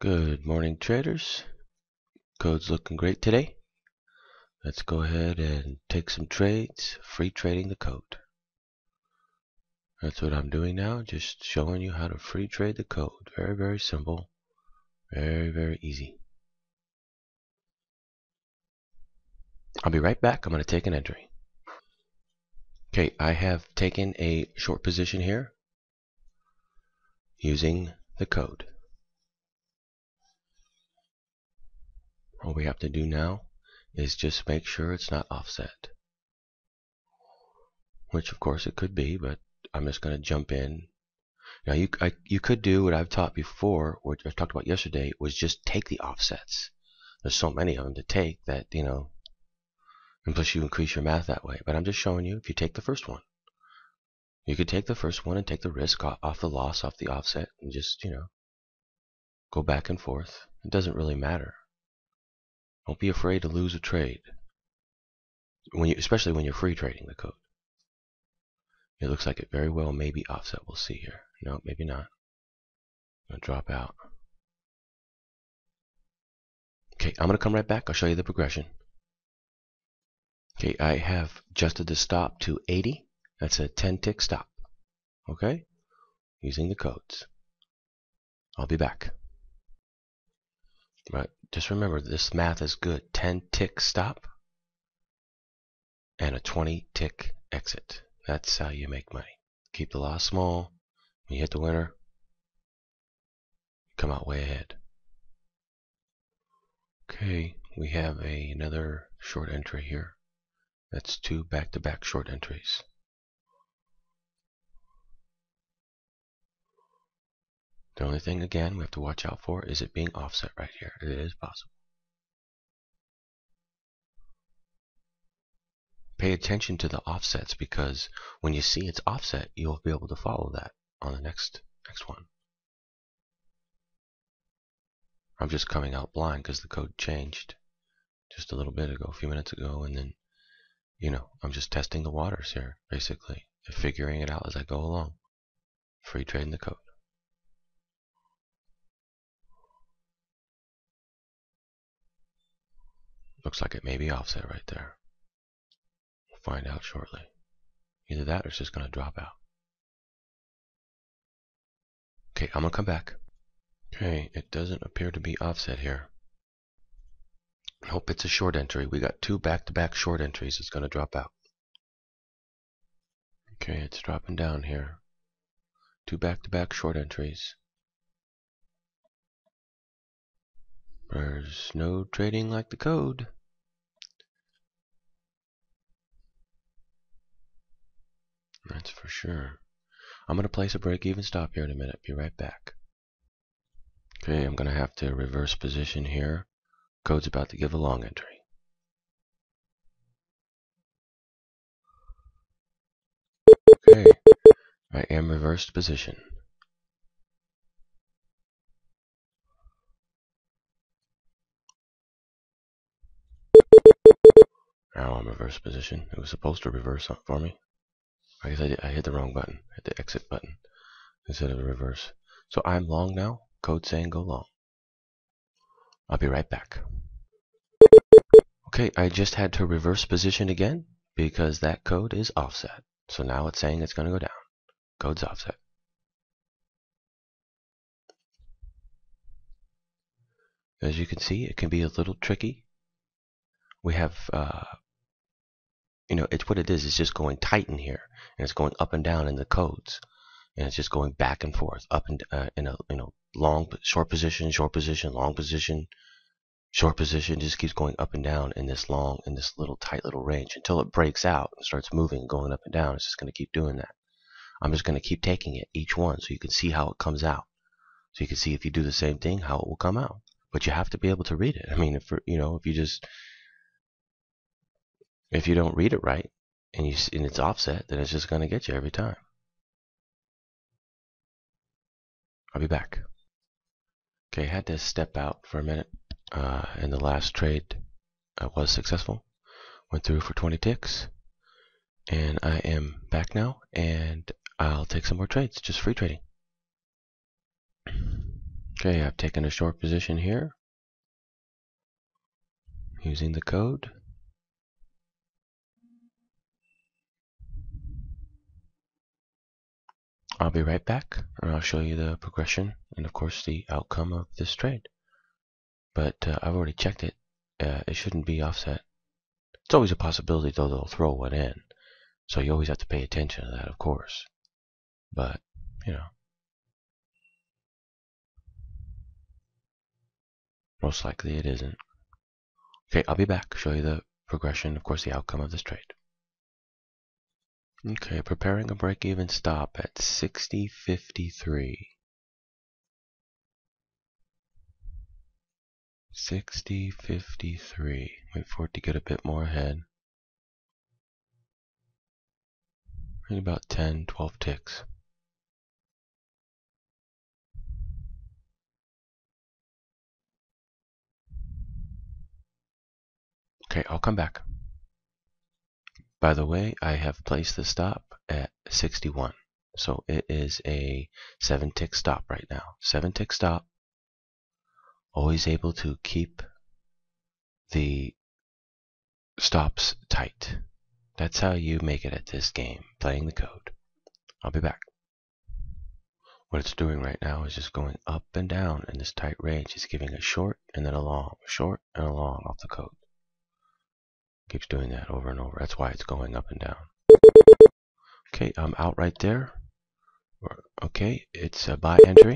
Good morning, traders. Code's looking great today. Let's go ahead and take some trades, free trading the code. That's what I'm doing now, just showing you how to free trade the code. Very, very simple. Very, very easy. I'll be right back. I'm going to take an entry. Okay, I have taken a short position here using the code. All we have to do now is just make sure it's not offset. Which, of course, it could be, but I'm just going to jump in. Now, you could do what I've taught before, or I talked about yesterday, was just take the offsets. There's so many of them to take that, and plus you increase your math that way. But I'm just showing you, if you take the first one, you could take the first one and take the risk off the loss, off the offset, and just, go back and forth. It doesn't really matter. Don't be afraid to lose a trade, especially when you're free trading the code. It looks like it very well may be offset. We'll see here. No, maybe not. I'm going to drop out. Okay, I'm going to come right back. I'll show you the progression. Okay, I have adjusted the stop to 80. That's a 10-tick stop. Okay, using the codes. I'll be back. But just remember, this math is good. 10-tick stop and a 20-tick exit. That's how you make money. Keep the loss small. When you hit the winner, come out way ahead. Okay, we have another short entry here. That's two back-to-back short entries. The only thing, again, we have to watch out for is it being offset right here. It is possible. Pay attention to the offsets, because when you see it's offset, you'll be able to follow that on the next one. I'm just coming out blind because the code changed just a little bit ago, a few minutes ago, and then, I'm just testing the waters here, basically, figuring it out as I go along. Free trading the code. Looks like it may be offset right there. We'll find out shortly. Either that or it's just going to drop out. Okay, I'm going to come back. Okay, it doesn't appear to be offset here. I hope it's a short entry. We got two back-to-back short entries. It's going to drop out. Okay, it's dropping down here. Two back-to-back short entries. There's no trading like the code. That's for sure. I'm going to place a break-even stop here in a minute. Be right back. Okay, I'm going to have to reverse position here. Code's about to give a long entry. Okay, I am reversed position. Now I'm reverse position. It was supposed to reverse for me. I guess I hit the wrong button. I hit the exit button instead of the reverse. So I'm long now. Code saying go long. I'll be right back. Okay, I just had to reverse position again because that code is offset. So now it's saying it's going to go down. Code's offset. As you can see, it can be a little tricky. We have, it's what it is. It's just going tight in here, and it's going up and down in the codes, and it's just going back and forth, up and in a long, short position, long position, short position. Just keeps going up and down in this little tight little range until it breaks out and starts moving, going up and down. It's just going to keep doing that. I'm just going to keep taking it, each one, so you can see how it comes out. So you can see if you do the same thing, how it will come out. But you have to be able to read it. I mean, if you don't read it right and it's offset, then it's just going to get you every time. I'll be back. Okay, I had to step out for a minute. In the last trade, I was successful. Went through for 20 ticks. And I am back now, and I'll take some more trades, just free trading. Okay, I've taken a short position here using the code. I'll be right back, and I'll show you the progression and of course the outcome of this trade. But I've already checked it. It shouldn't be offset. It's always a possibility though they'll throw one in, so you always have to pay attention to that, of course. But you know, most likely it isn't. Okay, I'll be back. Show you the progression, of course, the outcome of this trade. Okay, preparing a break-even stop at 60.53. 60.53. Wait for it to get a bit more ahead. Maybe about 10, 12 ticks. Okay, I'll come back. By the way, I have placed the stop at 61. So it is a 7-tick stop right now. 7-tick stop. Always able to keep the stops tight. That's how you make it at this game, playing the code. I'll be back. What it's doing right now is just going up and down in this tight range. It's giving a short and then a long, short and a long off the code. Keeps doing that over and over. That's why it's going up and down. Okay, I'm out right there. Okay, it's a buy entry.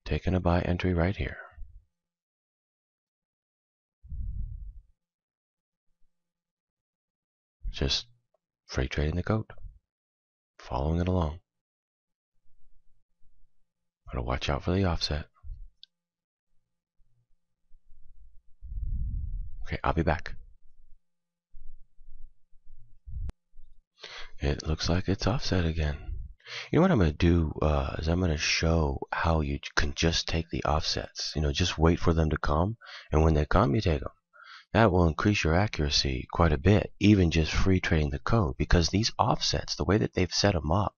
Taking a buy entry right here. Just free trading the code. Following it along. Gotta watch out for the offset. Okay, I'll be back. It looks like it's offset again. You know what I'm going to do is I'm going to show how you can just take the offsets. You know, just wait for them to come, and when they come, you take them. That will increase your accuracy quite a bit, even just free trading the code, because these offsets, the way that they've set them up,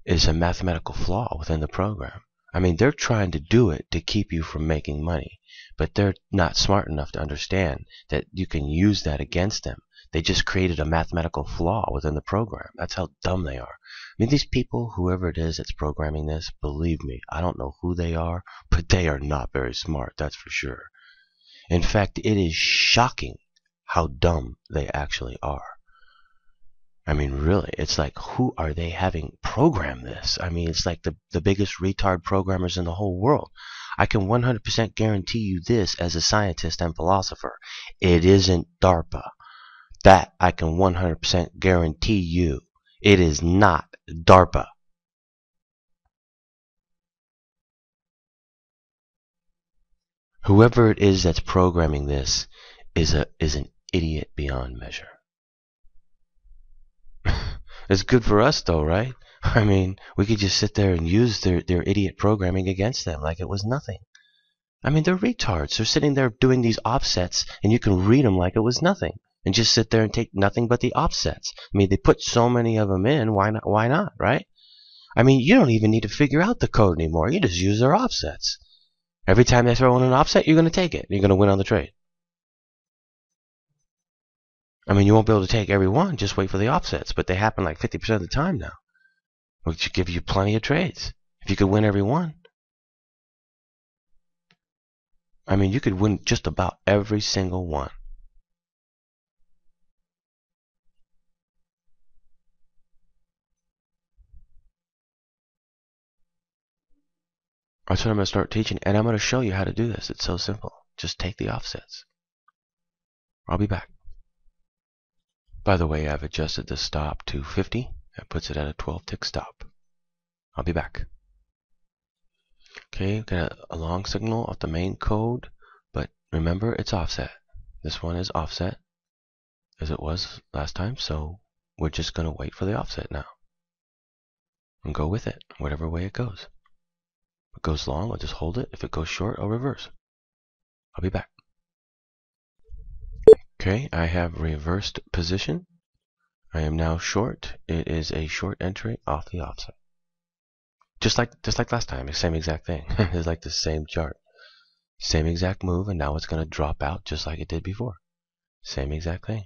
is a mathematical flaw within the program. I mean, they're trying to do it to keep you from making money, but they're not smart enough to understand that you can use that against them. They just created a mathematical flaw within the program. That's how dumb they are. I mean, these people, whoever it is that's programming this, believe me, I don't know who they are, but they are not very smart, that's for sure. In fact, it is shocking how dumb they actually are. I mean, really, it's like, who are they having program this? I mean, it's like the biggest retard programmers in the whole world. I can 100% guarantee you this as a scientist and philosopher. It isn't DARPA. That I can 100% guarantee you. It is not DARPA. Whoever it is that's programming this is an idiot beyond measure. It's good for us though, right? I mean, we could just sit there and use their idiot programming against them like it was nothing. I mean, they're retards. They're sitting there doing these offsets, and you can read them like it was nothing, and just sit there and take nothing but the offsets. I mean, they put so many of them in. Why not? Why not? Right? I mean, you don't even need to figure out the code anymore. You just use their offsets. Every time they throw in an offset, you're going to take it. You're going to win on the trade. I mean, you won't be able to take every one. Just wait for the offsets. But they happen like 50% of the time now, which gives you plenty of trades. If you could win every one, I mean, you could win just about every single one. That's what I'm going to start teaching, and I'm going to show you how to do this. It's so simple. Just take the offsets. I'll be back. By the way, I've adjusted the stop to 50. That puts it at a 12-tick stop. I'll be back. Okay, got a long signal off the main code, but remember, it's offset. This one is offset, as it was last time, so we're just going to wait for the offset now. And go with it, whatever way it goes. If it goes long, I'll just hold it. If it goes short, I'll reverse. I'll be back. Okay, I have reversed position. I am now short. It is a short entry off the offset. just like last time, the same exact thing. It's like the same chart, same exact move, and now it's going to drop out just like it did before. Same exact thing.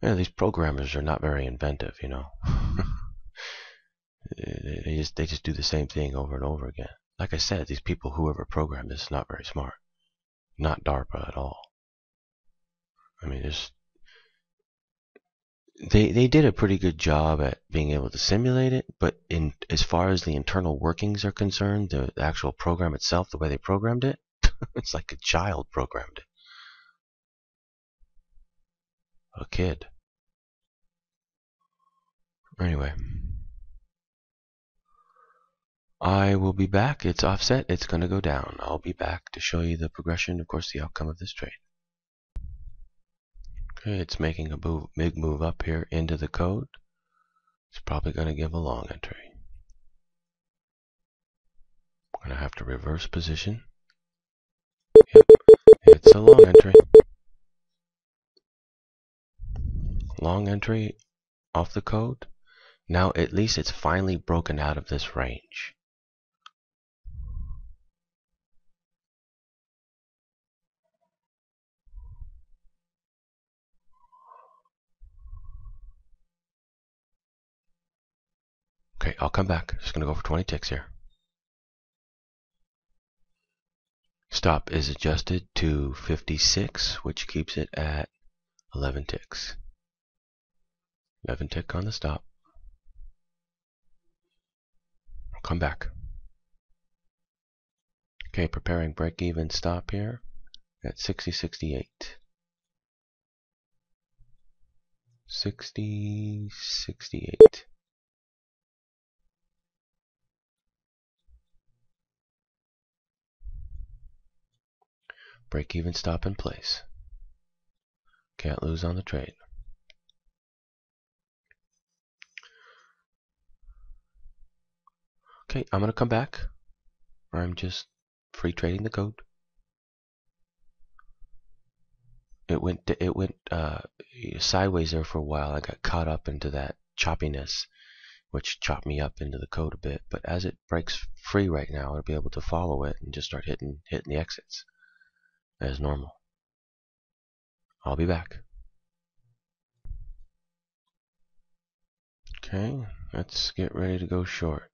These programmers are not very inventive, they just do the same thing over and over again. Like I said, these people, whoever programmed this, is not very smart. Not DARPA at all. I mean, they did a pretty good job at being able to simulate it, but as far as the internal workings are concerned, the actual program itself, the way they programmed it, it's like a child programmed it. A kid. Anyway, I will be back. It's offset. It's going to go down. I'll be back to show you the progression, of course, the outcome of this trade. Okay, it's making a big move up here into the code. It's probably going to give a long entry. I'm going to have to reverse position. Yep, it's a long entry. Long entry off the code. Now at least it's finally broken out of this range. Okay, I'll come back. Just going to go for 20 ticks here. Stop is adjusted to 56, which keeps it at 11 ticks. 11 tick on the stop. I'll come back. Okay, preparing break-even stop here at 60.68. 60.68. Break-even stop in place. Can't lose on the trade. Okay, I'm going to come back. I'm just free trading the code. It went sideways there for a while. I got caught up into that choppiness, which chopped me up into the code a bit. But as it breaks free right now, I'll be able to follow it and just start hitting the exits as normal. I'll be back. Okay, let's get ready to go short.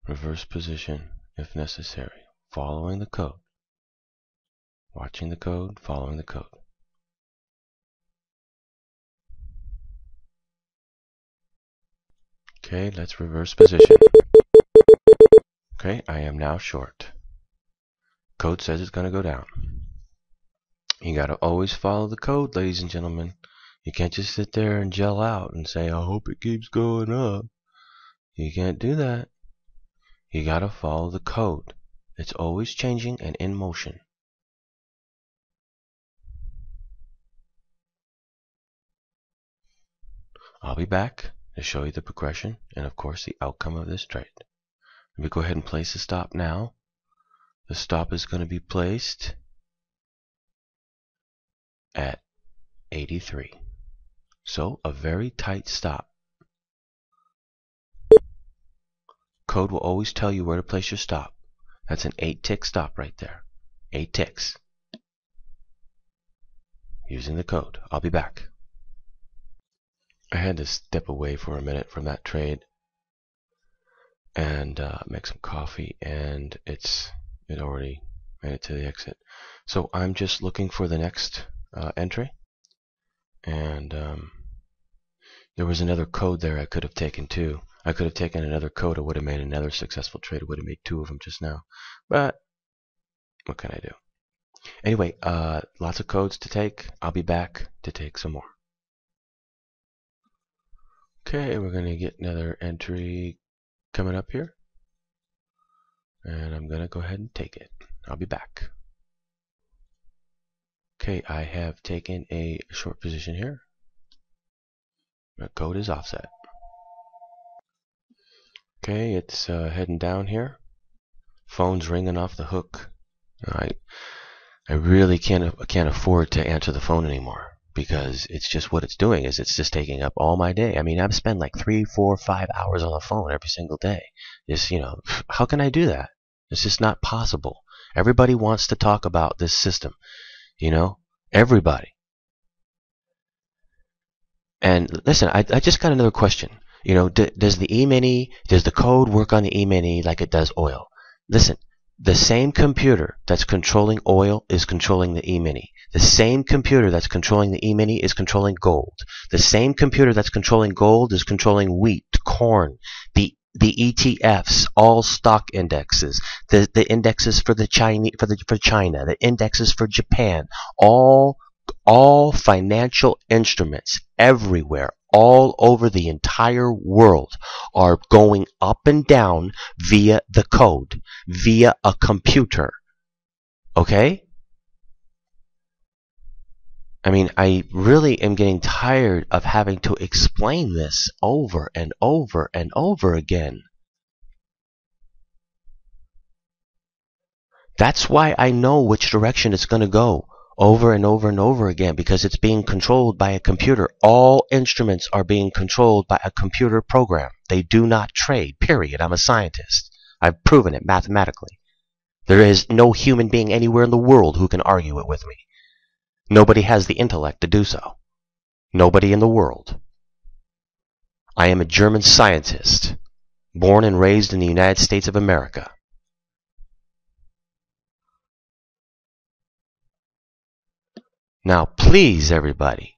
Reverse position if necessary. Following the code. Watching the code, following the code. Okay, let's reverse position. Okay, I am now short. Code says it's going to go down. You got to always follow the code, ladies and gentlemen. You can't just sit there and gel out and say, I hope it keeps going up. You can't do that. You got to follow the code. It's always changing and in motion. I'll be back to show you the progression and, of course, the outcome of this trade. Let me go ahead and place the stop now. The stop is going to be placed at 83. So, a very tight stop. Code will always tell you where to place your stop. That's an 8-tick stop right there. 8 ticks. Using the code. I'll be back. I had to step away for a minute from that trade and make some coffee, and it already made it to the exit. So I'm just looking for the next entry, and there was another code there I could have taken too. I could have taken another code. I would have made another successful trade. I would have made 2 of them just now. But what can I do? Anyway, lots of codes to take. I'll be back to take some more. Okay, we're going to get another entry coming up here. And I'm going to go ahead and take it. I'll be back. Okay, I have taken a short position here. The code is offset. Okay, it's heading down here. Phone's ringing off the hook. I really can't afford to answer the phone anymore because it's just what it's doing is it's just taking up all my day. I mean, I've spent like 3, 4, 5 hours on the phone every single day. Just, how can I do that? It's just not possible. Everybody wants to talk about this system, everybody. And listen, I just got another question. Does the E-mini, does the code work on the E-mini like it does oil? Listen, the same computer that's controlling oil is controlling the E-mini. The same computer that's controlling the E-mini is controlling gold. The same computer that's controlling gold is controlling wheat, corn, the ETFs, all stock indexes, the indexes for the Chinese, for China, the indexes for Japan, all financial instruments everywhere, all over the entire world, are going up and down via the code, via a computer. Okay? I mean, I really am getting tired of having to explain this over and over and over again. That's why I know which direction it's going to go over and over and over again, because it's being controlled by a computer. All instruments are being controlled by a computer program. They do not trade, period. I'm a scientist. I've proven it mathematically. There is no human being anywhere in the world who can argue it with me. Nobody has the intellect to do so. Nobody in the world. I am a German scientist, born and raised in the United States of America. Now, please, everybody,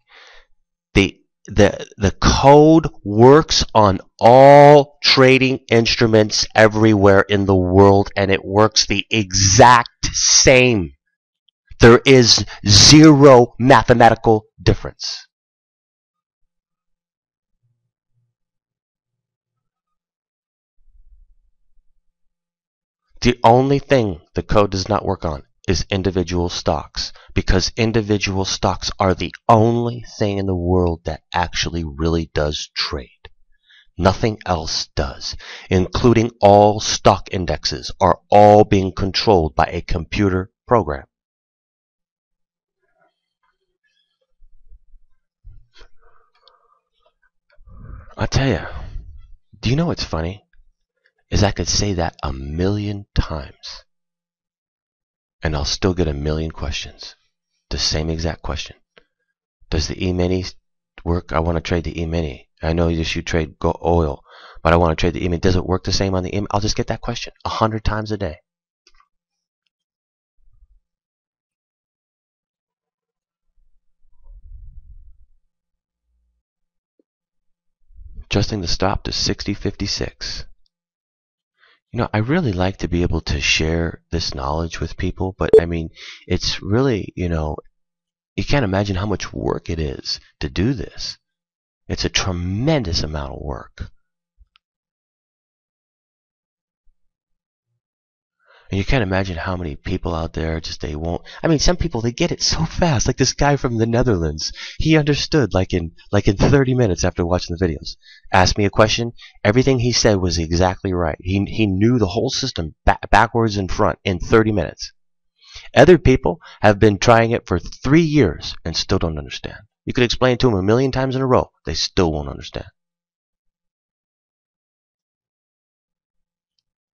the code works on all trading instruments everywhere in the world, and it works the exact same. There is zero mathematical difference. The only thing the code does not work on is individual stocks, because individual stocks are the only thing in the world that actually really does trade. Nothing else does, including all stock indexes, are all being controlled by a computer program. I tell you, do you know what's funny? Is I could say that 1,000,000 times, and I'll still get 1,000,000 questions. The same exact question. Does the E-mini work? I want to trade the E-mini. I know you trade oil, but I want to trade the E-mini. Does it work the same on the E-mini? I'll just get that question 100 times a day. Adjusting the stop to 60.56. I really like to be able to share this knowledge with people, but I mean, it's really, you can't imagine how much work it is to do this. It's a tremendous amount of work. And you can't imagine how many people out there they won't. I mean, some people, they get it so fast. Like this guy from the Netherlands, he understood like in 30 minutes after watching the videos. Asked me a question, everything he said was exactly right. He knew the whole system backwards and front in 30 minutes. Other people have been trying it for 3 years and still don't understand. You could explain it to them 1,000,000 times in a row, they still won't understand.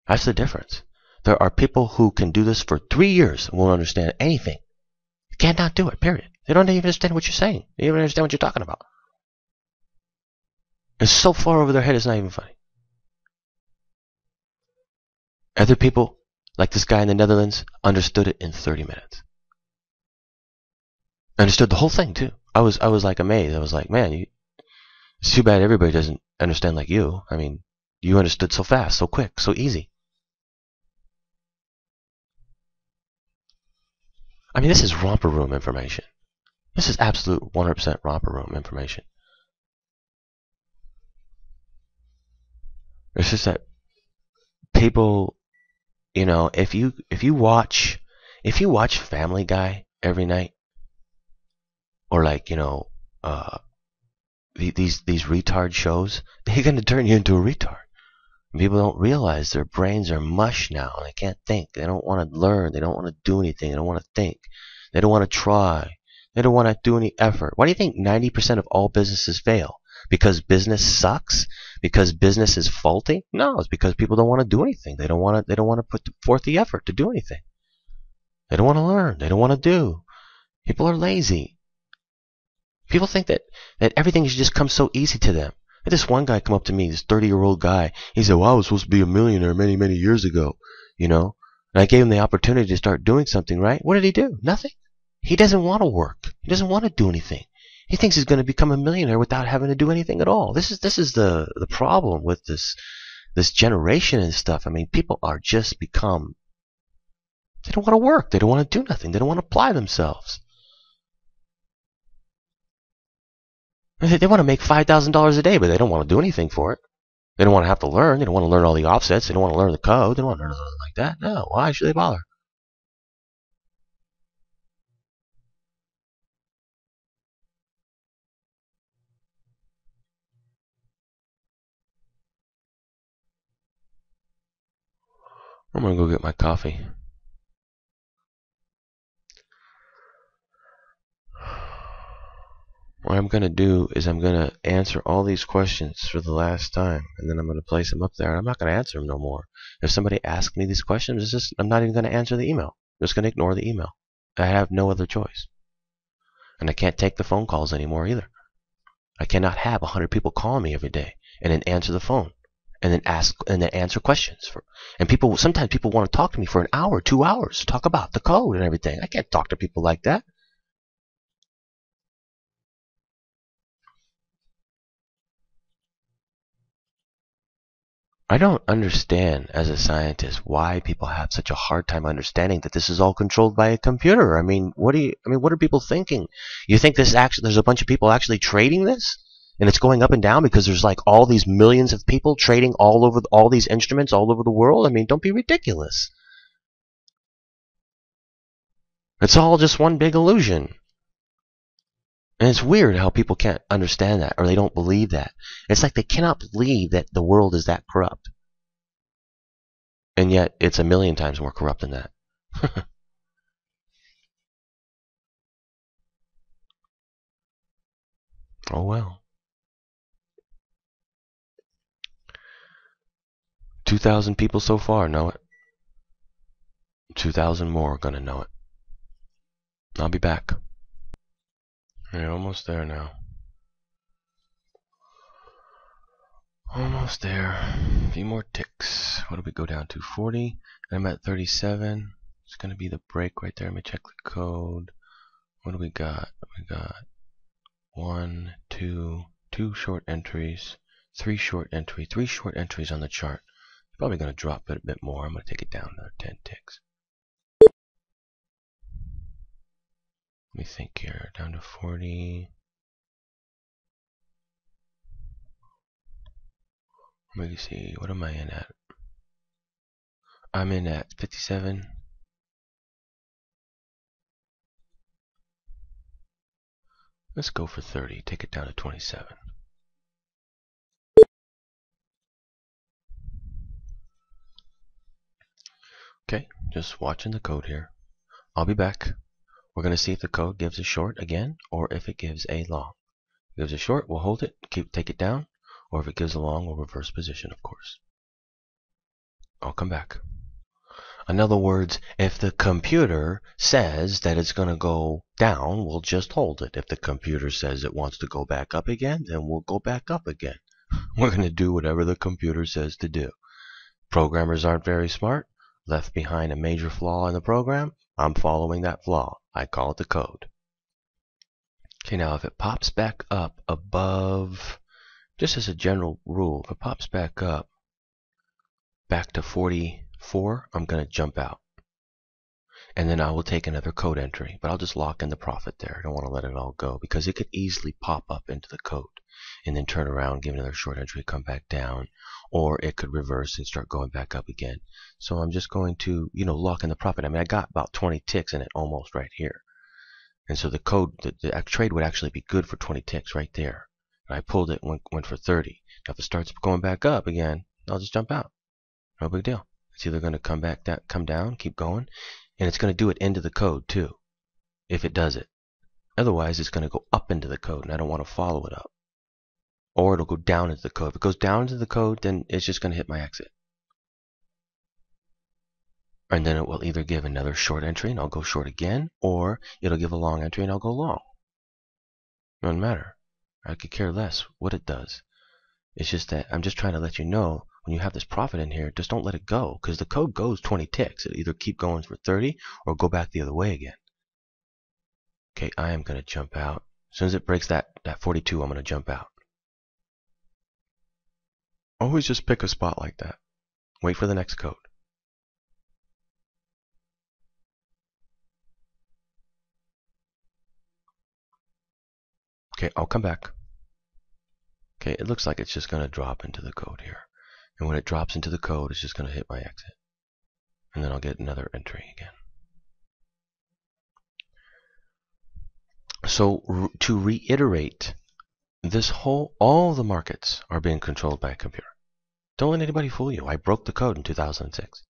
That's the difference. There are people who can do this for 3 years and won't understand anything. You cannot do it, period. They don't even understand what you're saying. They don't even understand what you're talking about. It's so far over their head, it's not even funny. Other people, like this guy in the Netherlands, understood it in 30 minutes. Understood the whole thing, too. I was like amazed. I was like, man, it's too bad everybody doesn't understand like you. I mean, you understood so fast, so quick, so easy. I mean, this is romper room information. This is absolute 100% romper room information. It's just that people, if you watch Family Guy every night, or like these retard shows, they're gonna turn you into a retard. People don't realize their brains are mush now. They can't think. They don't want to learn. They don't want to do anything. They don't want to think. They don't want to try. They don't want to do any effort. Why do you think 90% of all businesses fail? Because business sucks? Because business is faulty? No, it's because people don't want to do anything. They don't want to put forth the effort to do anything. They don't want to learn. They don't want to do. People are lazy. People think that everything should just come so easy to them. I had this one guy come up to me, this 30-year-old guy. He said, well, I was supposed to be a millionaire many, many years ago, you know. And I gave him the opportunity to start doing something, right? What did he do? Nothing. He doesn't want to work. He doesn't want to do anything. He thinks he's going to become a millionaire without having to do anything at all. This is the problem with this generation and stuff. I mean, people are just become, they don't want to work. They don't want to do nothing. They don't want to apply themselves. They want to make $5,000 a day, but they don't want to do anything for it. They don't want to have to learn. They don't want to learn all the offsets. They don't want to learn the code. They don't want to learn anything like that. No, why should they bother? I'm going to go get my coffee. What I'm going to do is I'm going to answer all these questions for the last time, and then I'm going to place them up there. I'm not going to answer them no more. If somebody asks me these questions, I'm not even going to answer the email. I'm just going to ignore the email. I have no other choice. And I can't take the phone calls anymore either. I cannot have 100 people calling me every day and then answer the phone and then answer questions. And sometimes people want to talk to me for an hour, 2 hours, talk about the code and everything. I can't talk to people like that. I don't understand as a scientist why people have such a hard time understanding that this is all controlled by a computer. I mean, what are people thinking? You think there's a bunch of people actually trading this? And it's going up and down because there's like all these millions of people trading all over all these instruments all over the world? I mean, don't be ridiculous. It's all just one big illusion. And it's weird how people can't understand that, or they don't believe that. It's like they cannot believe that the world is that corrupt. And yet, it's a million times more corrupt than that. Oh well. 2,000 people so far know it. 2,000 more are going to know it. I'll be back. You're almost there now. Almost there. A few more ticks. What do we go down to? 40. I'm at 37. It's going to be the break right there. Let me check the code. What do we got? We got 1, 2, 2 short entries, 3 short entries, 3 short entries on the chart. Probably going to drop it a bit more. I'm going to take it down another 10 ticks. Let me think here. Down to 40. Let me see. What am I in at? I'm in at 57. Let's go for 30. Take it down to 27. Okay, just watching the code here. I'll be back. We're going to see if the code gives a short again, or if it gives a long. If it gives a short, we'll hold it, take it down, or if it gives a long, we'll reverse position, of course. I'll come back. In other words, if the computer says that it's going to go down, we'll just hold it. If the computer says it wants to go back up again, then we'll go back up again. We're going to do whatever the computer says to do. Programmers aren't very smart. Left behind a major flaw in the program. I'm following that flaw. I call it the code. Okay, now if it pops back up above, just as a general rule, if it pops back up back to 44, I'm going to jump out. And then I will take another code entry, but I'll just lock in the profit there. I don't want to let it all go because it could easily pop up into the code and then turn around, give another short entry, come back down, or it could reverse and start going back up again. So I'm just going to, lock in the profit. I mean, I got about 20 ticks in it almost right here. And so the code, the trade would actually be good for 20 ticks right there. And I pulled it, went for 30. Now if it starts going back up again, I'll just jump out. No big deal. It's either going to come down, keep going, and it's going to do it into the code too, if it does it. Otherwise, it's going to go up into the code, and I don't want to follow it up. Or it'll go down into the code. If it goes down into the code, then it's just going to hit my exit. And then it will either give another short entry, and I'll go short again, or it'll give a long entry, and I'll go long. It doesn't matter. I could care less what it does. It's just that I'm just trying to let you know, when you have this profit in here, just don't let it go, because the code goes 20 ticks. It'll either keep going for 30 or go back the other way again. Okay, I am going to jump out. As soon as it breaks that 42, I'm going to jump out. Always just pick a spot like that. Wait for the next code. Okay, I'll come back. Okay, it looks like it's just going to drop into the code here. And when it drops into the code, it's just going to hit my exit. And then I'll get another entry again. So to reiterate, all the markets are being controlled by a computer. Don't let anybody fool you. I broke the code in 2006.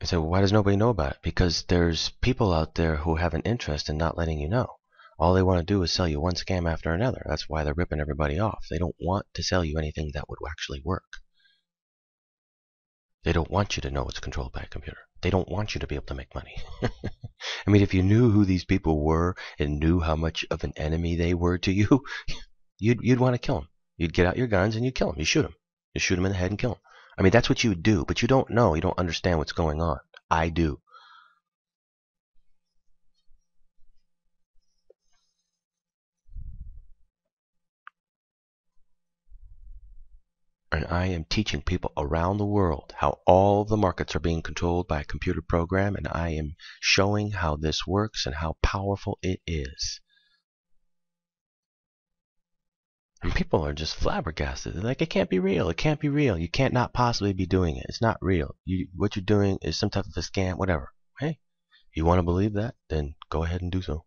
I said, well, why does nobody know about it? Because there's people out there who have an interest in not letting you know. All they want to do is sell you one scam after another. That's why they're ripping everybody off. They don't want to sell you anything that would actually work. They don't want you to know it's controlled by a computer. They don't want you to be able to make money. I mean, if you knew who these people were and knew how much of an enemy they were to you, you'd want to kill them. You'd get out your guns and you'd kill them. You shoot them. You shoot them in the head and kill them. I mean, that's what you would do, but you don't know. You don't understand what's going on. I do. And I am teaching people around the world how all the markets are being controlled by a computer program, and I am showing how this works and how powerful it is. And people are just flabbergasted. They're like, it can't be real. It can't be real. You can't not possibly be doing it. It's not real. What you're doing is some type of a scam, whatever. Hey, you want to believe that? Then go ahead and do so.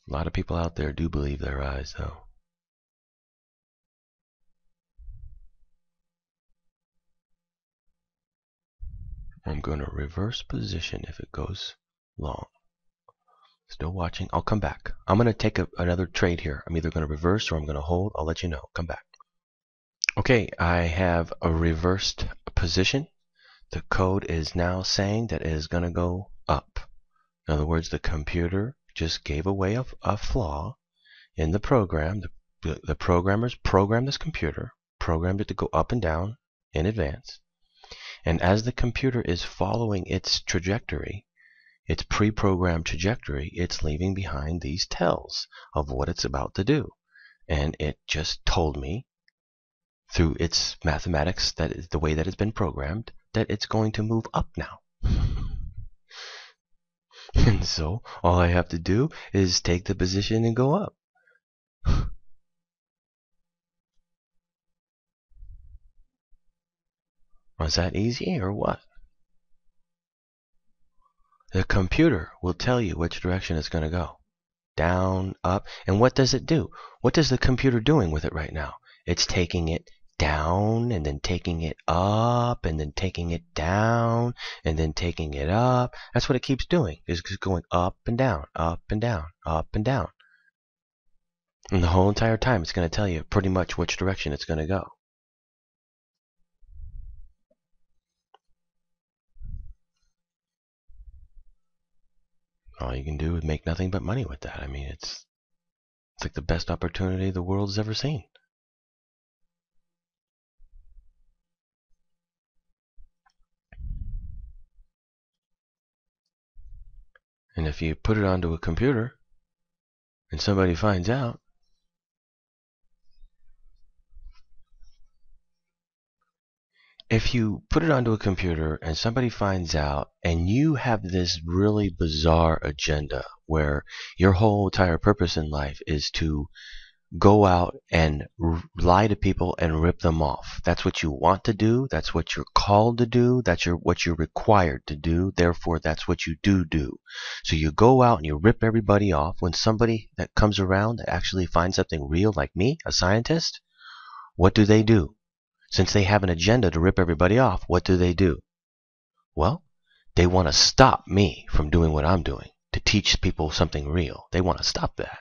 A lot of people out there do believe their eyes, though. I'm going to reverse position if it goes long. Still watching. I'll come back. I'm going to take another trade here. I'm either going to reverse or I'm going to hold. I'll let you know. Come back. Okay, I have a reversed position. The code is now saying that it is going to go up. In other words, the computer just gave away a flaw in the program. The programmers programmed this computer, programmed it to go up and down in advance. And as the computer is following its trajectory, its pre-programmed trajectory, it's leaving behind these tells of what it's about to do. And it just told me, through its mathematics, that is the way that it's been programmed, that it's going to move up now. And so all I have to do is take the position and go up. Was that easy or what? The computer will tell you which direction it's going to go. Down, up. And what does it do? What is the computer doing with it right now? It's taking it down and then taking it up and then taking it down and then taking it up. That's what it keeps doing. It's just going up and down, up and down, up and down. And the whole entire time it's going to tell you pretty much which direction it's going to go. All you can do is make nothing but money with that. I mean, it's like the best opportunity the world's ever seen. And if you put it onto a computer and somebody finds out, if you put it onto a computer and somebody finds out and you have this really bizarre agenda where your whole entire purpose in life is to go out and lie to people and rip them off. That's what you want to do. That's what you're called to do. That's what you're required to do. Therefore, that's what you do. So you go out and you rip everybody off. When somebody that comes around that actually finds something real, like me, a scientist, What do? Since they have an agenda to rip everybody off, what do? Well, they want to stop me from doing what I'm doing, to teach people something real. They want to stop that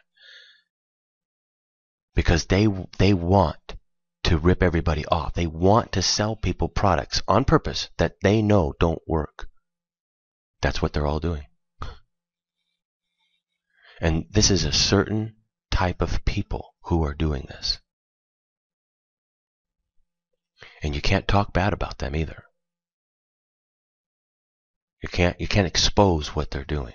because they want to rip everybody off. They want to sell people products on purpose that they know don't work. That's what they're all doing. And this is a certain type of people who are doing this. And you can't talk bad about them either. You can't expose what they're doing.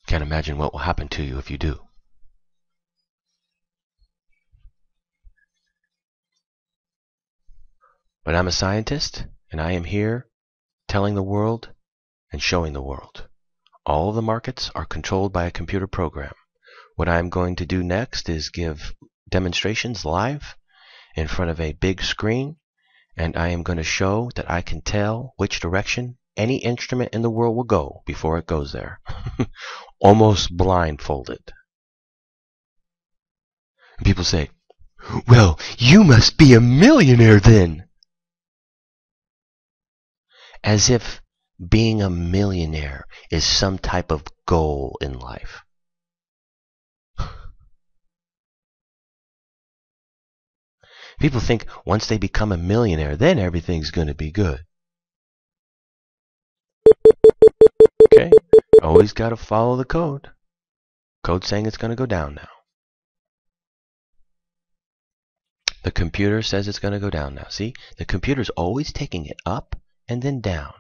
Can't imagine what will happen to you if you do. But I'm a scientist, and I am here telling the world and showing the world. All of the markets are controlled by a computer program. What I'm going to do next is give demonstrations live in front of a big screen, and I am going to show that I can tell which direction any instrument in the world will go before it goes there. Almost blindfolded. And people say, well, you must be a millionaire then. As if being a millionaire is some type of goal in life. People think once they become a millionaire, then everything's going to be good. Okay? Always got to follow the code. Code saying it's going to go down now. The computer says it's going to go down now. See? The computer's always taking it up and then down.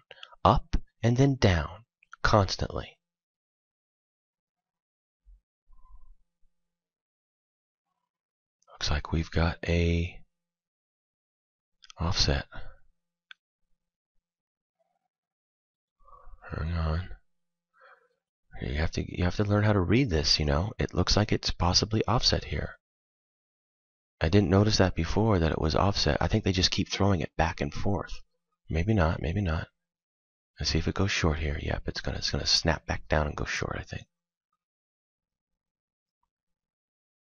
Up and then down. Constantly. Looks like we've got a offset. Hang on. You have to learn how to read this, you know. It looks like it's possibly offset here. I didn't notice that before, that it was offset. I think they just keep throwing it back and forth. Maybe not, maybe not. Let's see if it goes short here. Yep, it's gonna snap back down and go short, I think.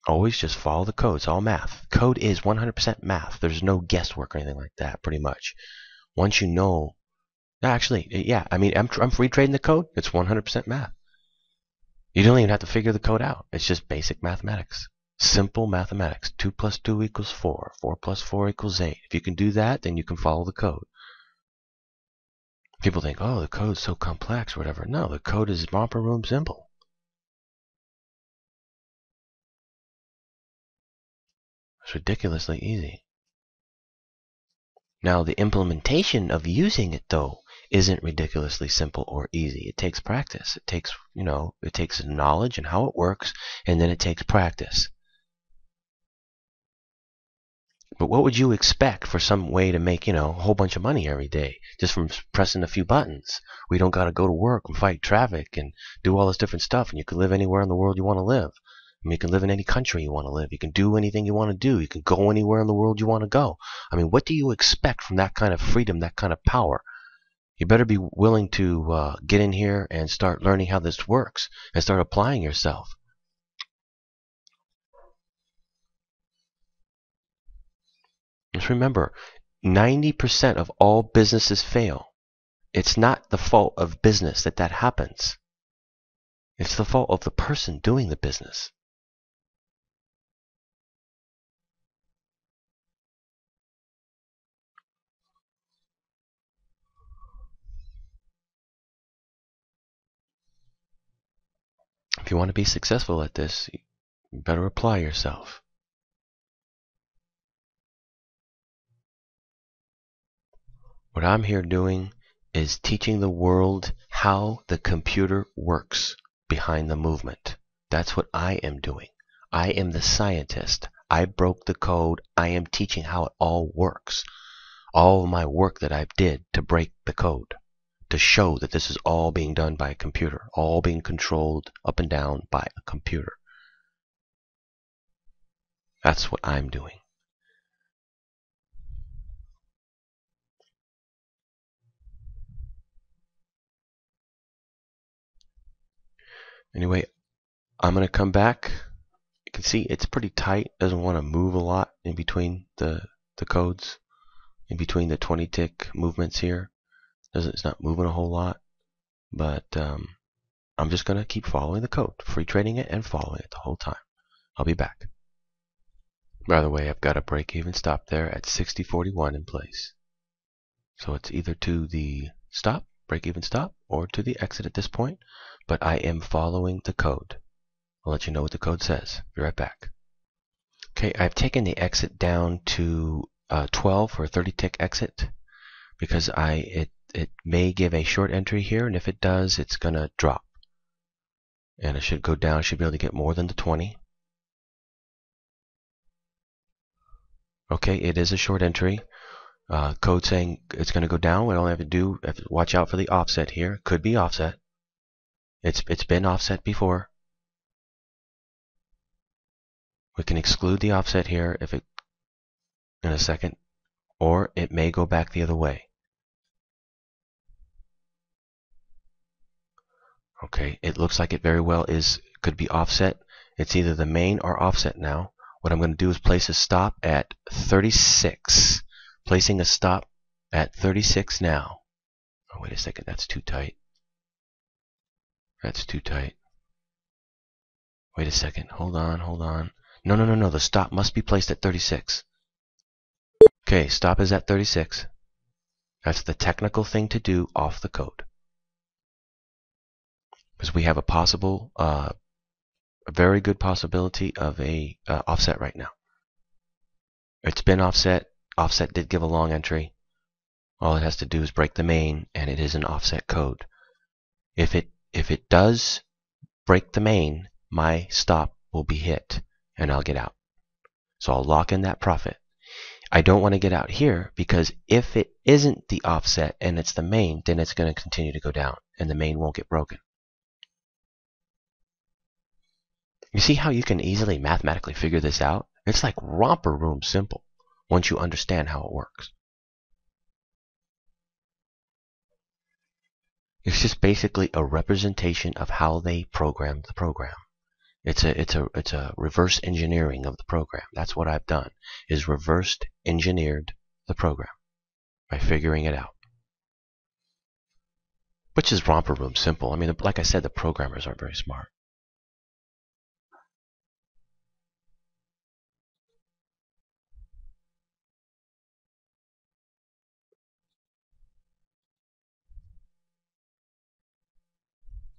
Always just follow the code. It's all math. Code is 100% math. There's no guesswork or anything like that, pretty much. Once you know, actually, yeah, I mean, I'm free trading the code. It's 100% math. You don't even have to figure the code out. It's just basic mathematics. Simple mathematics. 2 plus 2 equals 4. 4 plus 4 equals 8. If you can do that, then you can follow the code. People think, oh, the code's so complex or whatever. No, the code is romper room simple. It's ridiculously easy. Now, the implementation of using it, though, isn't ridiculously simple or easy. It takes practice. It takes, it takes knowledge and how it works, and then it takes practice. But what would you expect for some way to make, a whole bunch of money every day just from pressing a few buttons? We don't got to go to work and fight traffic and do all this different stuff, and you can live anywhere in the world you want to live. I mean, you can live in any country you want to live. You can do anything you want to do. You can go anywhere in the world you want to go. I mean, what do you expect from that kind of freedom, that kind of power? You better be willing to get in here and start learning how this works and start applying yourself. Just remember, 90% of all businesses fail. It's not the fault of business that happens. It's the fault of the person doing the business. If you want to be successful at this, you better apply yourself. What I'm here doing is teaching the world how the computer works behind the movement. That's what I am doing. I am the scientist. I broke the code. I am teaching how it all works. All of my work that I did to break the code, to show that this is all being done by a computer, all being controlled up and down by a computer. That's what I'm doing. Anyway, I'm going to come back. You can see it's pretty tight. Doesn't want to move a lot in between the codes, in between the 20 tick movements here. It's not moving a whole lot, but I'm just going to keep following the code, free trading it and following it the whole time. I'll be back. By the way, I've got a break-even stop there at 60.41 in place. So it's either to the stop, break-even stop, or to the exit at this point, but I am following the code. I'll let you know what the code says. Be right back. Okay, I've taken the exit down to 12 for a 30 tick exit because it may give a short entry here, and if it does, it's going to drop. And it should go down. I should be able to get more than the 20. Okay, it is a short entry. Code saying it's going to go down. What I only have to do, watch out for the offset here. Could be offset. It's been offset before. We can exclude the offset here if it in a second, or it may go back the other way. Okay, it looks like it very well could be offset. It's either the main or offset now. What I'm going to do is place a stop at 36. Placing a stop at 36 now. Oh, wait a second, that's too tight. That's too tight. Wait a second, hold on. No, the stop must be placed at 36. Okay, stop is at 36. That's the technical thing to do off the code. Because we have a very good possibility of a offset right now. It's been offset. Offset did give a long entry. All it has to do is break the main, and it is an offset code. If it does break the main, my stop will be hit, and I'll get out. So I'll lock in that profit. I don't want to get out here because if it isn't the offset and it's the main, then it's going to continue to go down, and the main won't get broken. You see how you can easily mathematically figure this out? It's like romper room simple once you understand how it works. It's just basically a representation of how they programmed the program. It's a reverse engineering of the program. That's what I've done, is reversed engineered the program by figuring it out. Which is romper room simple. I mean, like I said, the programmers aren't very smart.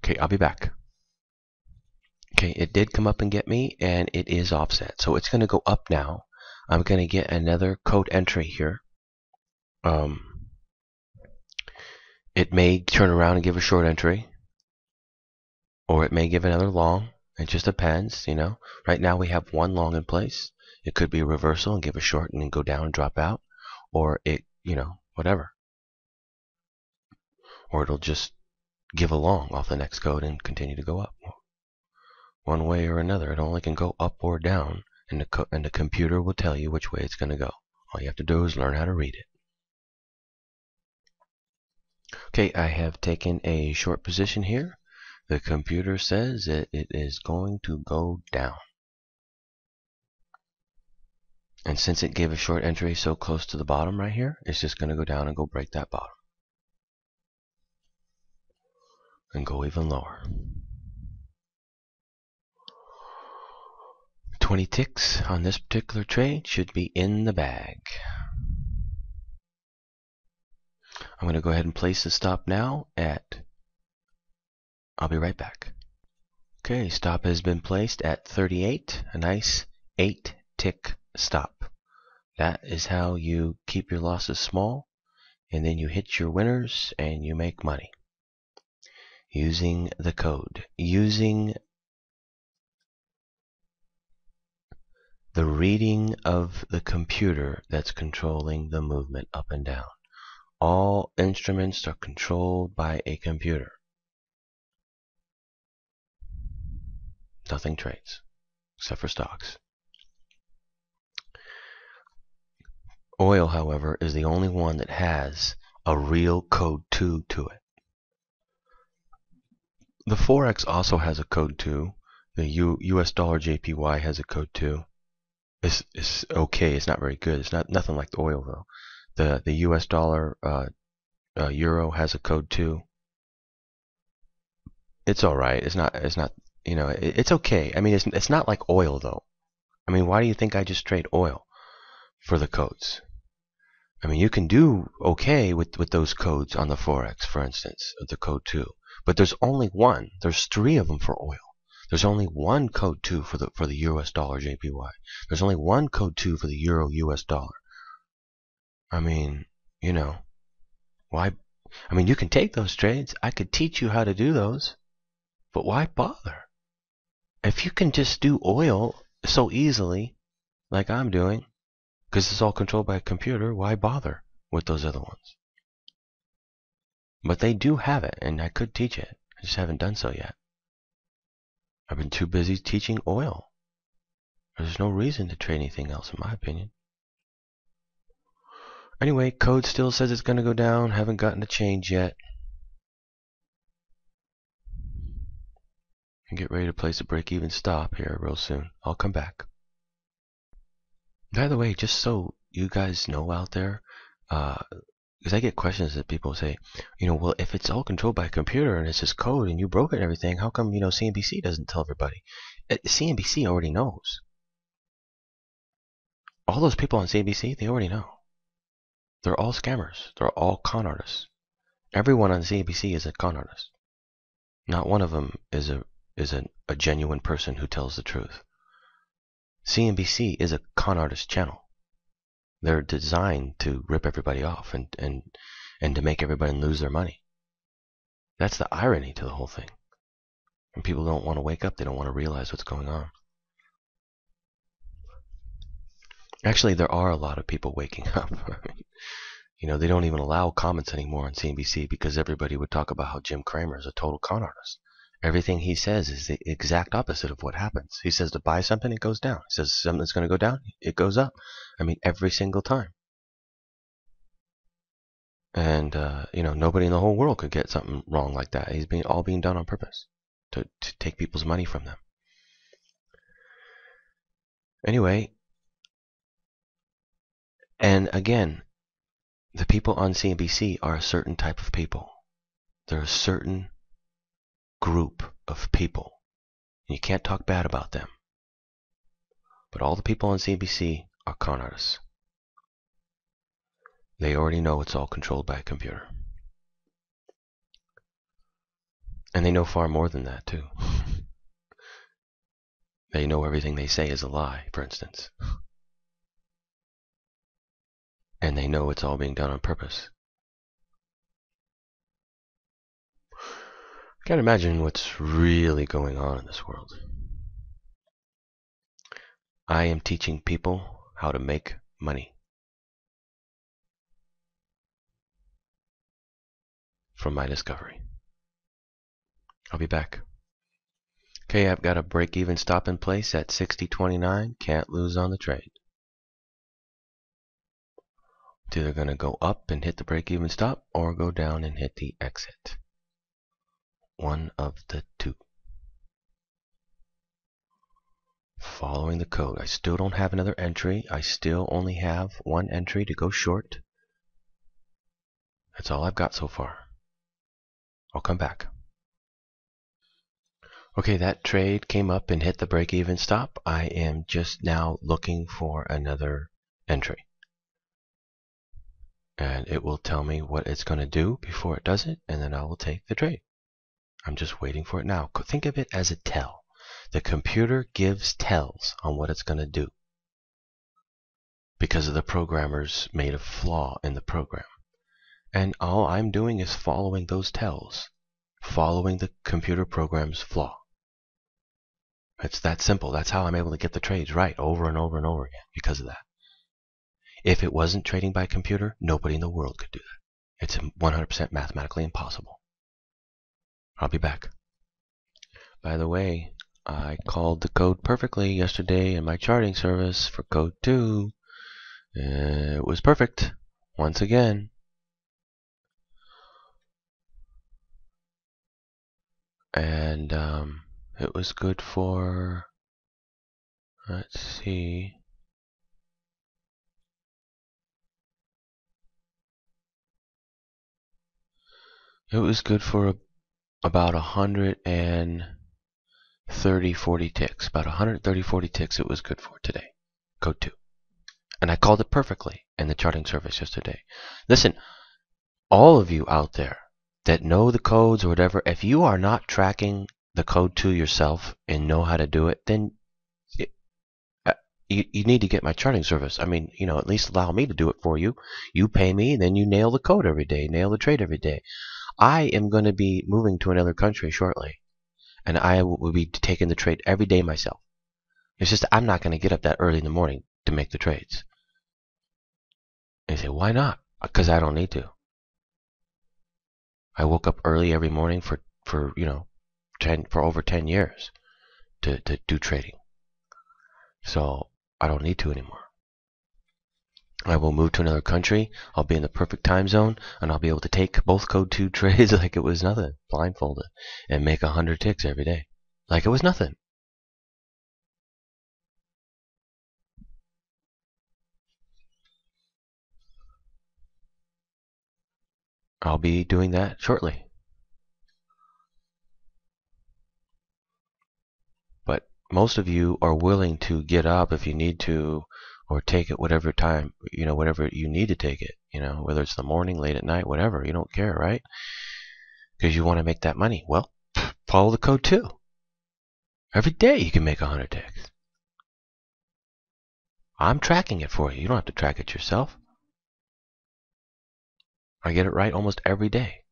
Okay, I'll be back. Okay, it did come up and get me, and it is offset. So it's going to go up now. I'm going to get another code entry here. It may turn around and give a short entry, or it may give another long. It just depends, you know. Right now we have one long in place. It could be a reversal and give a short and then go down and drop out, or it, you know, whatever. Or it'll just give a long off the next code and continue to go up. One way or another, it only can go up or down, and the computer will tell you which way it's going to go. All you have to do is learn how to read it. Okay, I have taken a short position here. The computer says that it is going to go down. And since it gave a short entry so close to the bottom right here, it's just going to go down and go break that bottom. And go even lower. 20 ticks on this particular trade should be in the bag. I'm going to go ahead and place the stop now at, I'll be right back. Okay, stop has been placed at 38, a nice 8 tick stop. That is how you keep your losses small, and then you hit your winners and you make money. Using the code, using the reading of the computer that's controlling the movement up and down. All instruments are controlled by a computer. Nothing trades, except for stocks. Oil, however, is the only one that has a real code 2 to it. The Forex also has a code 2, The US dollar JPY has a code too. It's okay. It's not very good. It's nothing like the oil though. The US dollar euro has a code too. It's all right. It's not. It's okay. I mean, it's not like oil though. I mean, why do you think I just trade oil for the codes? I mean, you can do okay with those codes on the Forex, for instance, the code 2. But there's only one. There's 3 of them for oil. There's only one code 2 for the US dollar JPY. There's only one code 2 for the euro US dollar. I mean, why? I mean, you can take those trades. I could teach you how to do those. But why bother? If you can just do oil so easily, like I'm doing, because it's all controlled by a computer, why bother with those other ones? But they do have it, and I could teach it. I just haven't done so yet. I've been too busy teaching oil. There's no reason to trade anything else, in my opinion. Anyway, code still says it's going to go down. Haven't gotten a change yet. And get ready to place a break-even stop here real soon. I'll come back. By the way, just so you guys know out there, because I get questions that people say, well, if it's all controlled by a computer and it's just code and you broke it and everything, how come, CNBC doesn't tell everybody? CNBC already knows. All those people on CNBC, they already know. They're all scammers. They're all con artists. Everyone on CNBC is a con artist. Not one of them is a genuine person who tells the truth. CNBC is a con artist channel. They're designed to rip everybody off and to make everybody lose their money. That's the irony to the whole thing. And people don't want to wake up. They don't want to realize what's going on. Actually, there are a lot of people waking up. They don't even allow comments anymore on CNBC because everybody would talk about how Jim Cramer is a total con artist. Everything he says is the exact opposite of what happens. He says to buy something, it goes down. He says something's going to go down, it goes up. I mean, every single time. And, nobody in the whole world could get something wrong like that. He's all being done on purpose to take people's money from them. Anyway, and again, the people on CNBC are a certain type of people. They're a certain group of people. You can't talk bad about them. But all the people on CNBC are con artists. They already know it's all controlled by a computer. And they know far more than that, too. They know everything they say is a lie, for instance. And they know it's all being done on purpose. I can't imagine what's really going on in this world. I am teaching people how to make money from my discovery. I'll be back. Okay, I've got a break-even stop in place at 60.29. Can't lose on the trade. It's either going to go up and hit the break-even stop or go down and hit the exit. One of the two. Following the code. I still don't have another entry. I still only have one entry to go short. That's all I've got so far. I'll come back. Okay, that trade came up and hit the break-even stop. I am just now looking for another entry. And it will tell me what it's going to do before it does it, and then I will take the trade. I'm just waiting for it now. Think of it as a tell. The computer gives tells on what it's going to do because of the programmers made a flaw in the program. And all I'm doing is following those tells, following the computer program's flaw. It's that simple. That's how I'm able to get the trades right over and over and over again because of that. If it wasn't trading by computer, nobody in the world could do that. It's 100% mathematically impossible. I'll be back. By the way, I called the code perfectly yesterday in my charting service for code 2. It was perfect. Once again. And It was good for, let's see. It was good for about 130, 40 ticks. About 130, 40 ticks it was good for today. Code 2. And I called it perfectly in the charting service yesterday. Listen, all of you out there that know the codes or whatever, if you are not tracking the code 2 yourself and know how to do it, then you need to get my charting service. I mean, at least allow me to do it for you. You pay me, and then you nail the code every day, nail the trade every day. I am going to be moving to another country shortly, and I will be taking the trade every day myself. It's just I'm not going to get up that early in the morning to make the trades. And you say, why not? Because I don't need to. I woke up early every morning for over 10 years to do trading. So I don't need to anymore. I will move to another country. I'll be in the perfect time zone, and I'll be able to take both code 2 trades like it was nothing, blindfolded, and make 100 ticks every day, like it was nothing. I'll be doing that shortly. But most of you are willing to get up if you need to, or take it whatever time, whatever you need to take it, whether it's the morning, late at night, whatever. You don't care, right? Because you want to make that money. Well, follow the code 2. Every day you can make 100 ticks. I'm tracking it for you. You don't have to track it yourself. I get it right almost every day.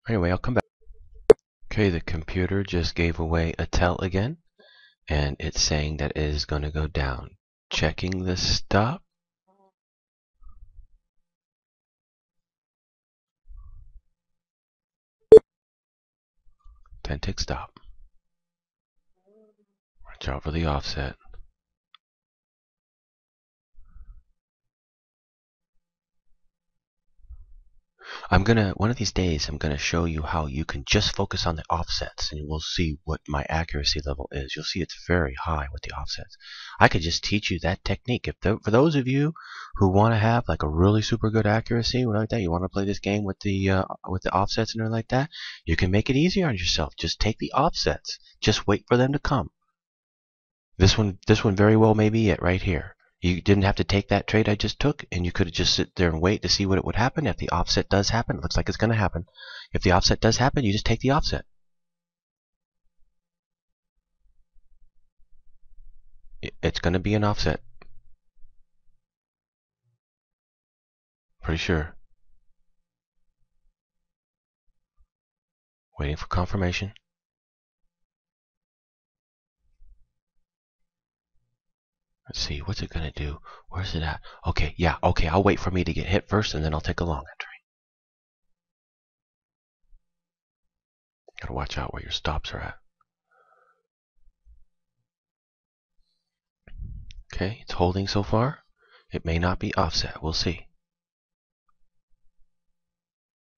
Anyway, I'll come back. Okay, the computer just gave away a tell again, and it's saying that it is going to go down. Checking the stop. Ten-tick stop. Watch out for the offset. One of these days, I'm gonna show you how you can just focus on the offsets, and you will see what my accuracy level is. You'll see it's very high with the offsets. I could just teach you that technique. For those of you who want to have like a really super good accuracy, or like that, you want to play this game with the offsets and everything like that, you can make it easier on yourself. Just take the offsets. Just wait for them to come. This one very well may be it right here. You didn't have to take that trade I just took, and you could have just sit there and wait to see what it would happen. If the offset does happen, it looks like it's going to happen. If the offset does happen, you just take the offset. It's going to be an offset. Pretty sure. Waiting for confirmation. Let's see, what's it going to do? Where's it at? Okay, yeah, okay, I'll wait for me to get hit first, and then I'll take a long entry. Gotta watch out where your stops are at. Okay, it's holding so far. It may not be offset. We'll see.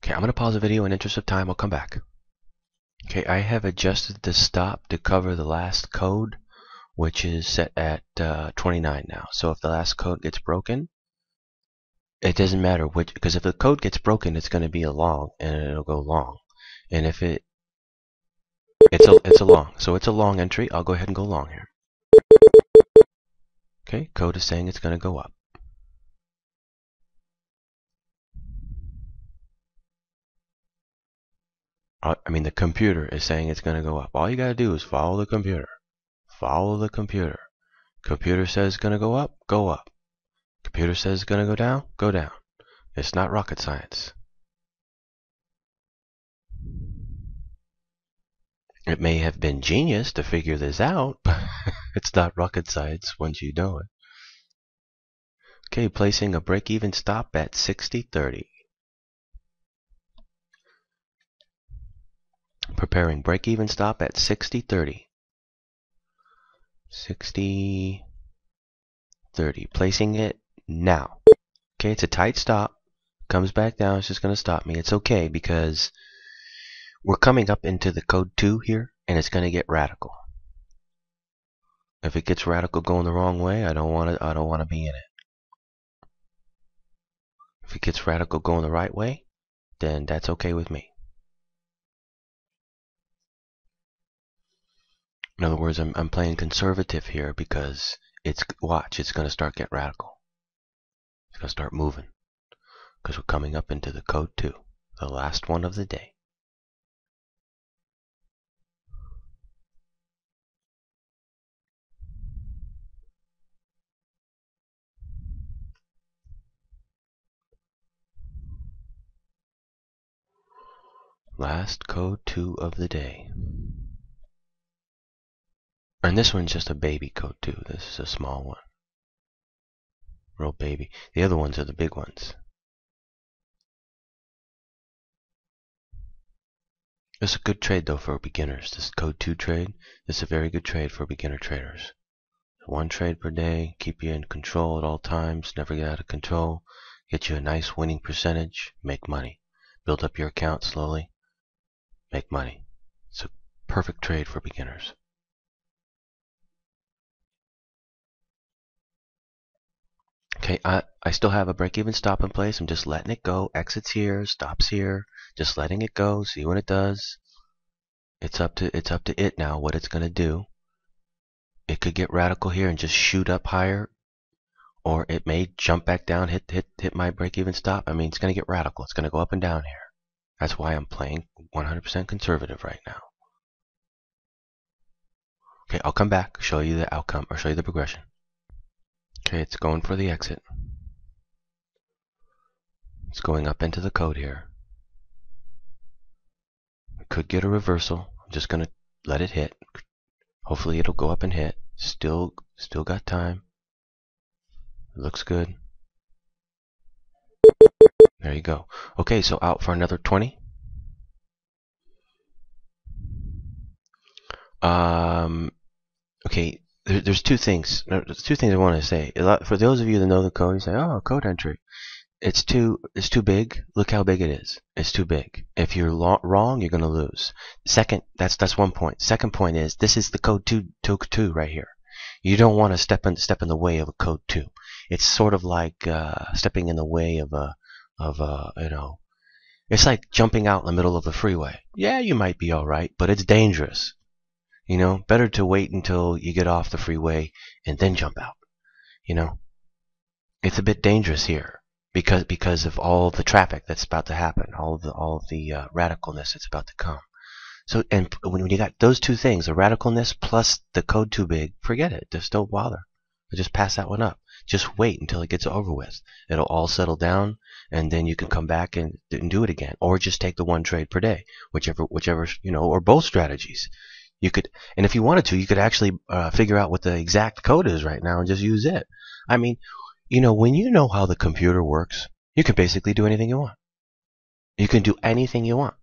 Okay, I'm going to pause the video in interest of time. I'll come back. Okay, I have adjusted the stop to cover the last code, which is set at 29 now. So if the last code gets broken, it doesn't matter which, because if the code gets broken, it's going to be a long, and it'll go long. And if it's a long, so it's a long entry. I'll go ahead and go long here. Okay, code is saying it's going to go up. I mean, the computer is saying it's going to go up. All you got to do is follow the computer. Follow the computer. Computer says it's going to go up, go up. Computer says it's going to go down, go down. It's not rocket science. It may have been genius to figure this out, but it's not rocket science once you know it. Okay, placing a break-even stop at 60.30. Preparing break-even stop at 60.30. 60.30. Placing it now. Okay, it's a tight stop. Comes back down. It's just going to stop me. It's okay because we're coming up into the code 2 here. and it's going to get radical. If it gets radical going the wrong way, I don't want to be in it. If it gets radical going the right way, then that's okay with me. In other words, I'm playing conservative here because it's going to start getting radical. It's going to start moving because we're coming up into the code 2, the last one of the day. Last code 2 of the day. And this one's just a baby code 2. This is a small one. Real baby. The other ones are the big ones. This is a good trade though for beginners. This code 2 trade, this is a very good trade for beginner traders. One trade per day, keep you in control at all times, never get out of control, get you a nice winning percentage, make money. Build up your account slowly, make money. It's a perfect trade for beginners. Okay, I still have a break-even stop in place. I'm just letting it go. Exits here, stops here. Just letting it go. See what it does. It's up to it now what it's going to do. It could get radical here and just shoot up higher, or it may jump back down, hit my break-even stop. I mean, it's going to get radical. It's going to go up and down here. That's why I'm playing 100% conservative right now. Okay, I'll come back, show you the outcome, or show you the progression. Okay, it's going for the exit. It's going up into the code here. It could get a reversal. I'm just going to let it hit. Hopefully it'll go up and hit. Still got time. It looks good. There you go. Okay, so out for another 20. Okay, there's two things. There's two things I want to say. For those of you that know the code, you say, "Oh, code entry. It's too big. Look how big it is. It's too big. If you're wrong, you're going to lose." Second, that's one point. Second point is this is the code 2 right here. You don't want to step in the way of a code 2. It's sort of like stepping in the way of a it's like jumping out in the middle of the freeway. Yeah, you might be all right, but it's dangerous. Better to wait until you get off the freeway and then jump out. It's a bit dangerous here because of all the traffic that's about to happen, all of the radicalness that's about to come. So, and when you got those two things, the radicalness plus the code too big, forget it. Just don't bother. Just pass that one up. Just wait until it gets over with. It'll all settle down, and then you can come back and do it again, or just take the one trade per day, whichever or both strategies. You could, and if you wanted to, you could actually figure out what the exact code is right now and just use it. I mean, when you know how the computer works, you can basically do anything you want. You can do anything you want.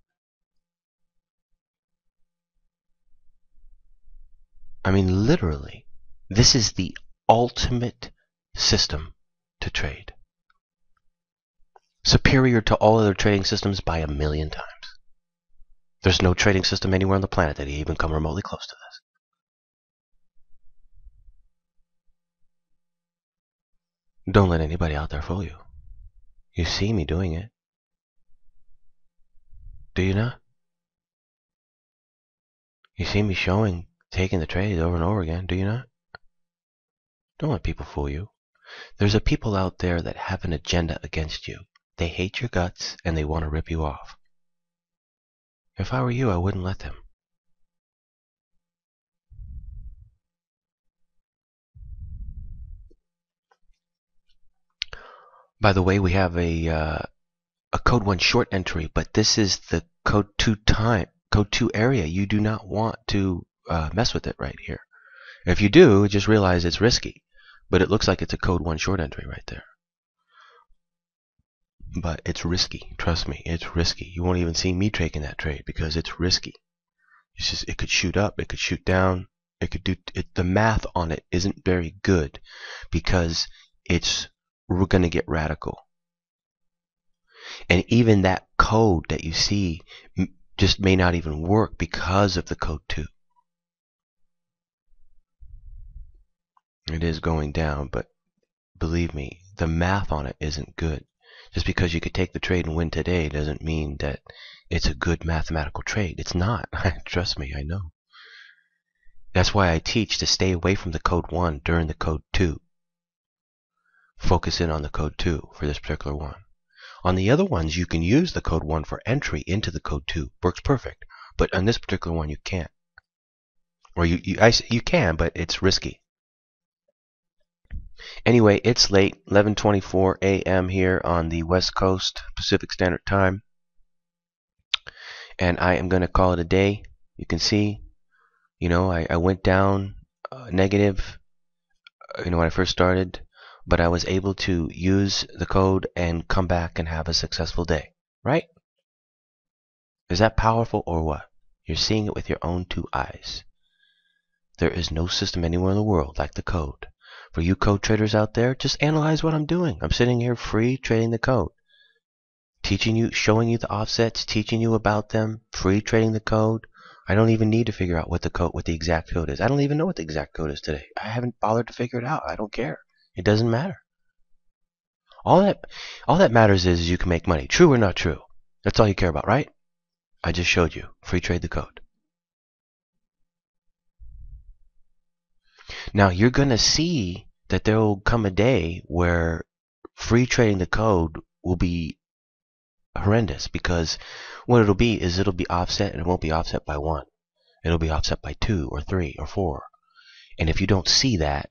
I mean, literally, this is the ultimate system to trade. Superior to all other trading systems by 1,000,000 times. There's no trading system anywhere on the planet that even come remotely close to this. Don't let anybody out there fool you. You see me doing it. Do you not? You see me taking the trades over and over again, do you not? Don't let people fool you. There's a people out there that have an agenda against you. They hate your guts and they want to rip you off. If I were you, I wouldn't let them. By the way, we have a code 1 short entry, but this is the code 2 area. You do not want to mess with it right here. If you do, just realize it's risky. But it looks like it's a code 1 short entry right there. But it's risky. Trust me, it's risky. You won't even see me taking that trade because it's risky. It could shoot up, it could shoot down, it could do it. The math on it isn't very good because we're going to get radical. And even that code that you see just may not even work because of the code 2. It is going down, but believe me, the math on it isn't good. Just because you could take the trade and win today doesn't mean that it's a good mathematical trade. It's not. Trust me, I know. That's why I teach to stay away from the code 1 during the code 2. Focus in on the code 2 for this particular one. On the other ones, you can use the code 1 for entry into the code 2. Works perfect. But on this particular one, you can't. Or you can, but it's risky. Anyway, it's late, 11:24 a.m. here on the West Coast, Pacific Standard Time. And I am going to call it a day. You can see, I went down negative, when I first started, but I was able to use the code and come back and have a successful day, right? Is that powerful or what? You're seeing it with your own 2 eyes. There is no system anywhere in the world like the code. For you code traders out there, just analyze what I'm doing. I'm sitting here free trading the code. Teaching you, showing you the offsets, teaching you about them, free trading the code. I don't even need to figure out what the exact code is. I don't even know what the exact code is today. I haven't bothered to figure it out. I don't care. It doesn't matter. All that matters is you can make money. True or not true? That's all you care about, right? I just showed you. Free trade the code. Now you're going to see that there will come a day where free trading the code will be horrendous, because what it'll be is it'll be offset, and it won't be offset by 1. It'll be offset by 2 or 3 or 4. And if you don't see that,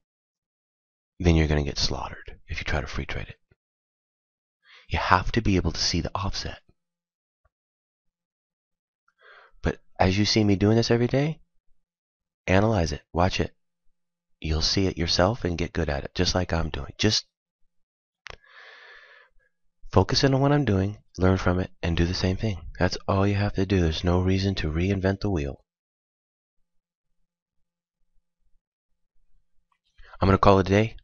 then you're going to get slaughtered if you try to free trade it. You have to be able to see the offset. But as you see me doing this every day, analyze it, watch it. You'll see it yourself and get good at it, just like I'm doing. Just focus in on what I'm doing, learn from it, and do the same thing. That's all you have to do. There's no reason to reinvent the wheel. I'm going to call it a day.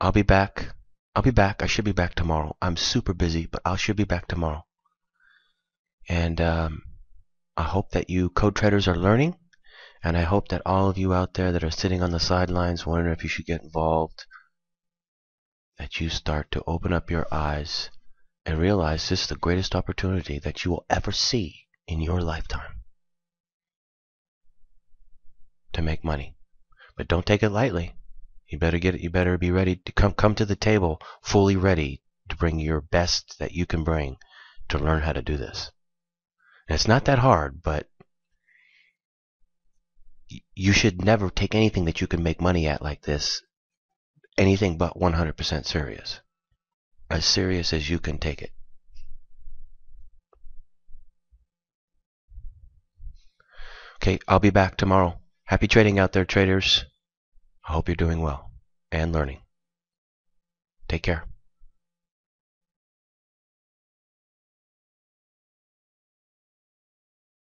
I'll be back. I should be back tomorrow. I'm super busy, but I should be back tomorrow. And I hope that you code traders are learning. And I hope that all of you out there that are sitting on the sidelines wondering if you should get involved, that you start to open up your eyes and realize this is the greatest opportunity that you will ever see in your lifetime to make money. But don't take it lightly. You better be ready to come to the table fully ready to bring your best that you can bring to learn how to do this. And it's not that hard, but you should never take anything that you can make money at like this, anything but 100% serious. As serious as you can take it. Okay, I'll be back tomorrow. Happy trading out there, traders. I hope you're doing well and learning. Take care.